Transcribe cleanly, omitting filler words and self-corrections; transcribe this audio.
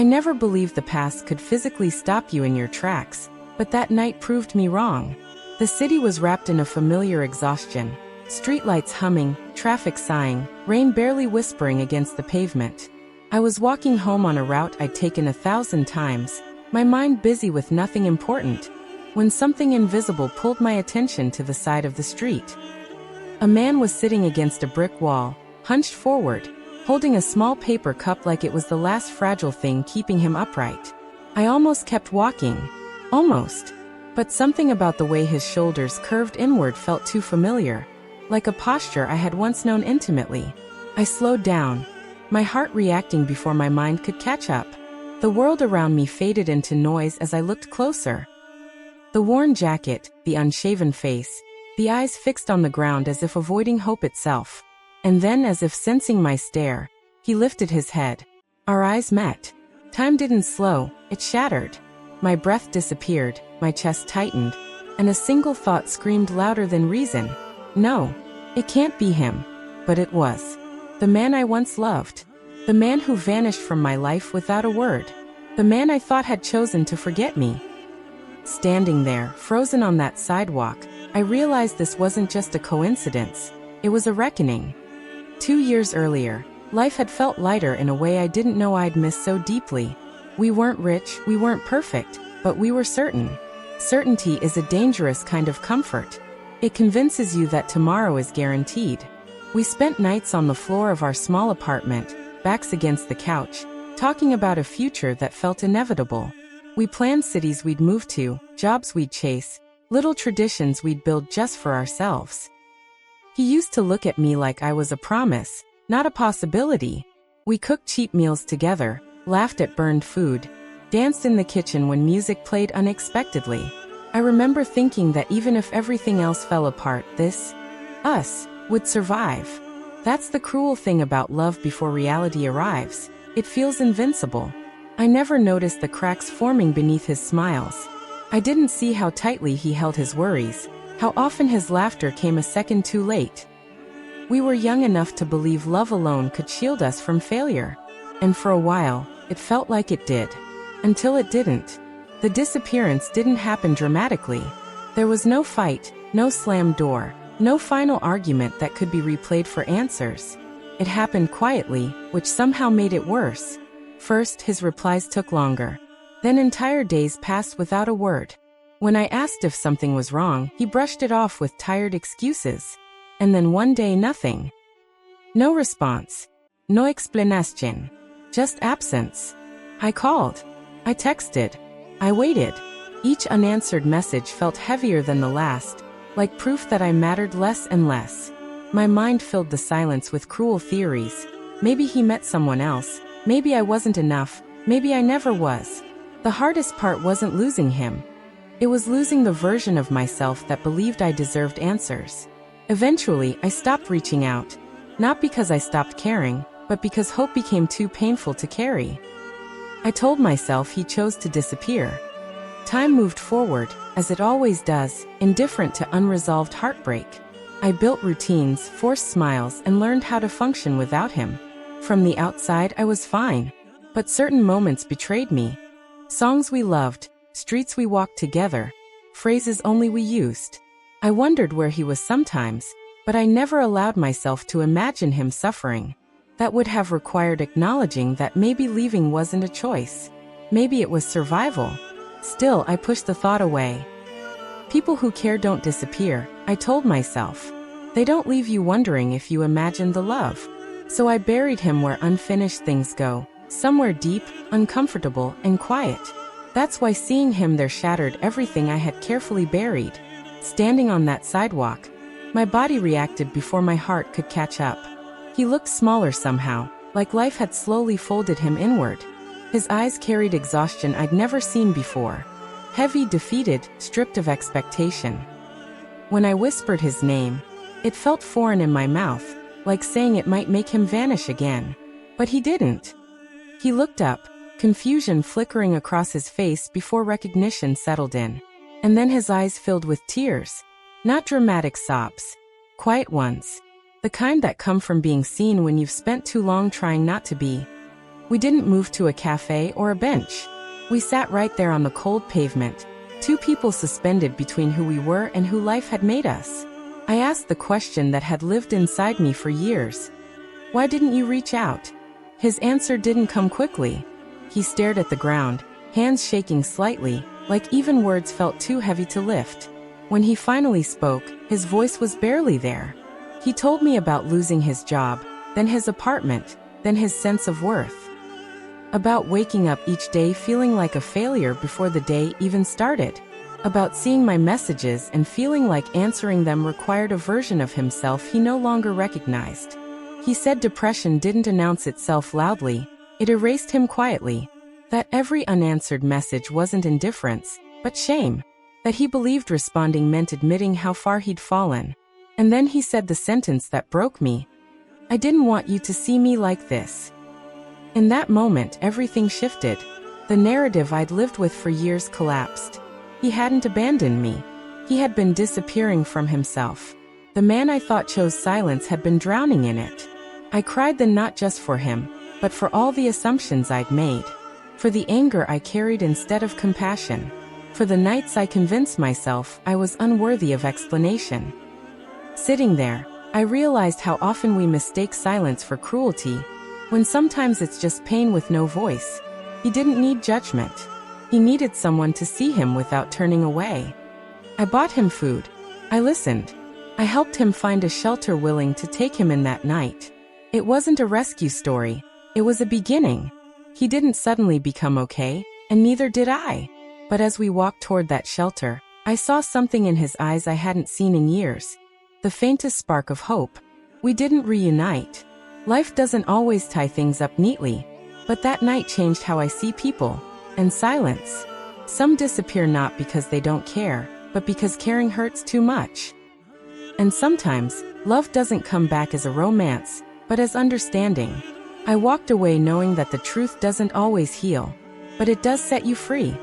I never believed the past could physically stop you in your tracks, but that night proved me wrong. The city was wrapped in a familiar exhaustion. Streetlights humming, traffic sighing, rain barely whispering against the pavement. I was walking home on a route I'd taken 1,000 times, my mind busy with nothing important, when something invisible pulled my attention to the side of the street. A man was sitting against a brick wall, hunched forward, holding a small paper cup like it was the last fragile thing keeping him upright. I almost kept walking. Almost. But something about the way his shoulders curved inward felt too familiar, like a posture I had once known intimately. I slowed down, my heart reacting before my mind could catch up. The world around me faded into noise as I looked closer. The worn jacket, the unshaven face, the eyes fixed on the ground as if avoiding hope itself. And then, as if sensing my stare, he lifted his head. Our eyes met. Time didn't slow, it shattered. My breath disappeared, my chest tightened, and a single thought screamed louder than reason. No, it can't be him. But it was. The man I once loved. The man who vanished from my life without a word. The man I thought had chosen to forget me. Standing there, frozen on that sidewalk, I realized this wasn't just a coincidence. It was a reckoning. 2 years earlier, life had felt lighter in a way I didn't know I'd miss so deeply. We weren't rich, we weren't perfect, but we were certain. Certainty is a dangerous kind of comfort. It convinces you that tomorrow is guaranteed. We spent nights on the floor of our small apartment, backs against the couch, talking about a future that felt inevitable. We planned cities we'd move to, jobs we'd chase, little traditions we'd build just for ourselves. He used to look at me like I was a promise, not a possibility. We cooked cheap meals together, laughed at burned food, danced in the kitchen when music played unexpectedly. I remember thinking that even if everything else fell apart, us, would survive. That's the cruel thing about love before reality arrives. It feels invincible. I never noticed the cracks forming beneath his smiles. I didn't see how tightly he held his worries, how often his laughter came a second too late. We were young enough to believe love alone could shield us from failure. And for a while, it felt like it did. Until it didn't. The disappearance didn't happen dramatically. There was no fight, no slammed door, no final argument that could be replayed for answers. It happened quietly, which somehow made it worse. First, his replies took longer. Then entire days passed without a word. When I asked if something was wrong, he brushed it off with tired excuses. And then one day, nothing. No response. No explanation. Just absence. I called. I texted. I waited. Each unanswered message felt heavier than the last, like proof that I mattered less and less. My mind filled the silence with cruel theories. Maybe he met someone else. Maybe I wasn't enough. Maybe I never was. The hardest part wasn't losing him. It was losing the version of myself that believed I deserved answers. Eventually, I stopped reaching out. Not because I stopped caring, but because hope became too painful to carry. I told myself he chose to disappear. Time moved forward, as it always does, indifferent to unresolved heartbreak. I built routines, forced smiles, and learned how to function without him. From the outside, I was fine. But certain moments betrayed me. Songs we loved, streets we walked together, phrases only we used. I wondered where he was sometimes, but I never allowed myself to imagine him suffering. That would have required acknowledging that maybe leaving wasn't a choice. Maybe it was survival. Still, I pushed the thought away. People who care don't disappear, I told myself. They don't leave you wondering if you imagine the love. So I buried him where unfinished things go, somewhere deep, uncomfortable, and quiet. That's why seeing him there shattered everything I had carefully buried. Standing on that sidewalk, my body reacted before my heart could catch up. He looked smaller somehow, like life had slowly folded him inward. His eyes carried exhaustion I'd never seen before. Heavy, defeated, stripped of expectation. When I whispered his name, it felt foreign in my mouth, like saying it might make him vanish again. But he didn't. He looked up, confusion flickering across his face before recognition settled in. And then his eyes filled with tears. Not dramatic sobs. Quiet ones. The kind that come from being seen when you've spent too long trying not to be. We didn't move to a cafe or a bench. We sat right there on the cold pavement, two people suspended between who we were and who life had made us. I asked the question that had lived inside me for years. Why didn't you reach out? His answer didn't come quickly. He stared at the ground, hands shaking slightly, like even words felt too heavy to lift. When he finally spoke, his voice was barely there. He told me about losing his job, then his apartment, then his sense of worth. About waking up each day feeling like a failure before the day even started. About seeing my messages and feeling like answering them required a version of himself he no longer recognized. He said depression didn't announce itself loudly, it erased him quietly. That every unanswered message wasn't indifference, but shame. That he believed responding meant admitting how far he'd fallen. And then he said the sentence that broke me. I didn't want you to see me like this. In that moment, everything shifted. The narrative I'd lived with for years collapsed. He hadn't abandoned me. He had been disappearing from himself. The man I thought chose silence had been drowning in it. I cried then not just for him, but for all the assumptions I'd made. For the anger I carried instead of compassion. For the nights I convinced myself I was unworthy of explanation. Sitting there, I realized how often we mistake silence for cruelty, when sometimes it's just pain with no voice. He didn't need judgment. He needed someone to see him without turning away. I bought him food. I listened. I helped him find a shelter willing to take him in that night. It wasn't a rescue story. It was a beginning. He didn't suddenly become okay, and neither did I. But as we walked toward that shelter, I saw something in his eyes I hadn't seen in years. The faintest spark of hope. We didn't reunite. Life doesn't always tie things up neatly. But that night changed how I see people. And silence. Some disappear not because they don't care, but because caring hurts too much. And sometimes, love doesn't come back as a romance, but as understanding. I walked away knowing that the truth doesn't always heal, but it does set you free.